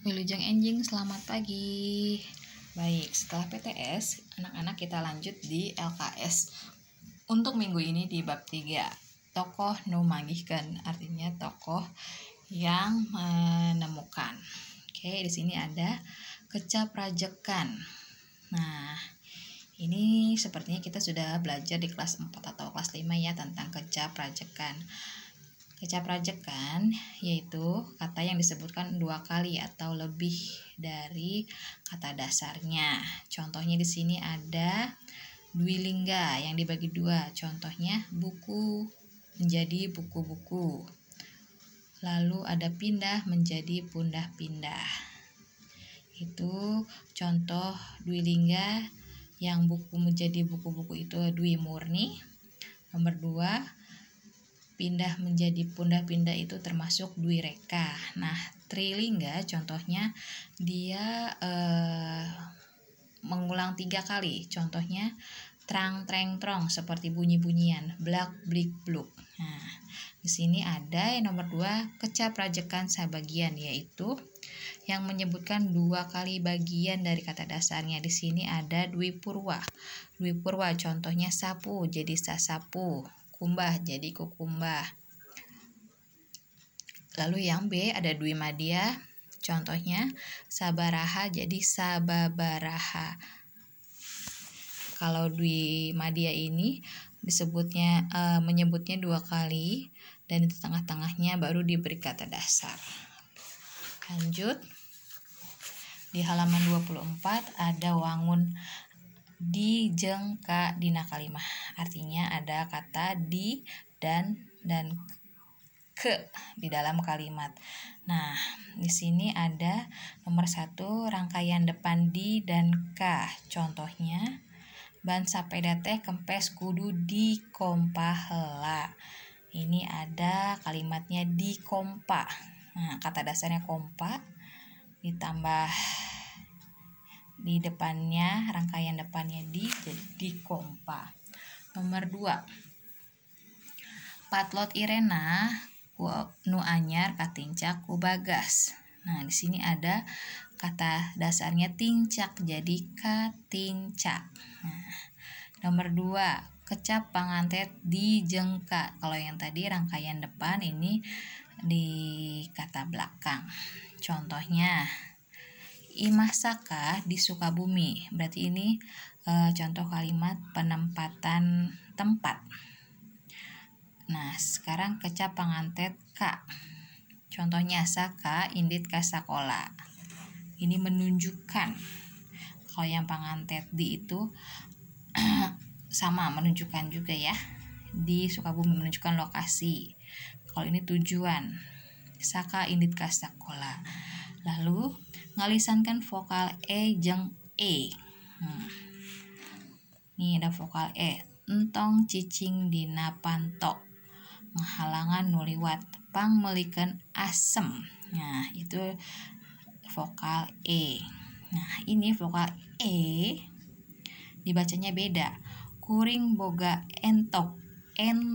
Wilujeng Enjing, selamat pagi. Baik, setelah PTS, anak-anak kita lanjut di LKS. Untuk minggu ini di bab 3, tokoh nu manggihkeun, artinya tokoh yang menemukan. Oke, di sini ada kecaprajekan. Nah, ini sepertinya kita sudah belajar di kelas 4 atau kelas 5 ya tentang kecaprajekan. Kecaprajekan yaitu kata yang disebutkan 2 kali atau lebih dari kata dasarnya. Contohnya di sini ada dwilingga yang dibagi 2. Contohnya buku menjadi buku-buku. Lalu ada pindah menjadi pundah-pindah. Itu contoh dwilingga yang buku menjadi buku-buku itu dwi murni. Nomor 2, pindah menjadi pundah-pindah itu termasuk dwi reka. Nah, trilingga contohnya dia mengulang 3 kali. Contohnya trang treng trong seperti bunyi-bunyian, blak blik bluk. Nah, di sini ada yang nomor 2 kecaprajekan sabagian, yaitu yang menyebutkan 2 kali bagian dari kata dasarnya. Di sini ada dwi purwa. Dwi purwa contohnya sapu jadi sasapu, kumbah jadi kukumbah. Lalu yang B ada dwi madya, contohnya sabaraha jadi sababaraha. Kalau dwi madya ini disebutnya menyebutnya 2 kali dan di tengah-tengahnya baru diberi kata dasar. Lanjut di halaman 24 ada wangun di jeung ka dina kalimah. Artinya ada kata di dan ke di dalam kalimat. Nah, di sini ada nomor 1 rangkaian depan di dan ka. Contohnya ban sapeda teh kempes kudu dikompa heula. Ini ada kalimatnya dikompa. Nah, kata dasarnya kompa ditambah di depannya, rangkaian depannya di kompa. Nomor 2, patlot Irena ku nu anyar katincak ku Bagas. Nah, di sini ada kata dasarnya tincak jadi katincak. Nah, nomor 2, kecap pangantet di jeung ka. Kalau yang tadi rangkaian depan, ini di kata belakang. Contohnya imah saka di Sukabumi. Berarti ini contoh kalimat penempatan tempat. Nah, sekarang kecap pangantet ka. Contohnya saka indit ka sakola. Ini menunjukkan. Kalau yang pangantet di itu sama menunjukkan juga ya. Di Sukabumi menunjukkan lokasi. Kalau ini tujuan. Saka indit ka sakola. Lalu ngalisankan vokal e jeung e. Ini ada vokal e. Entong cicing dina panto. Ngahalangan nu liwat. Pang melikeun asem. Nah, itu vokal e. Nah, ini vokal e dibacanya beda. Kuring boga entok 5.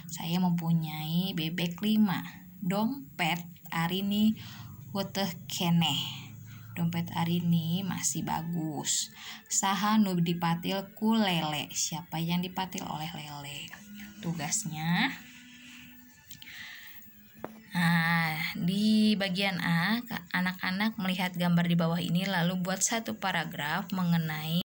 Saya mempunyai bebek 5. Dompet arini weteh keneh. Dompet arini masih bagus. Saha nu dipatil ku lele. Siapa yang dipatil oleh lele? Tugasnya. Nah, di bagian A, anak-anak melihat gambar di bawah ini lalu buat 1 paragraf mengenai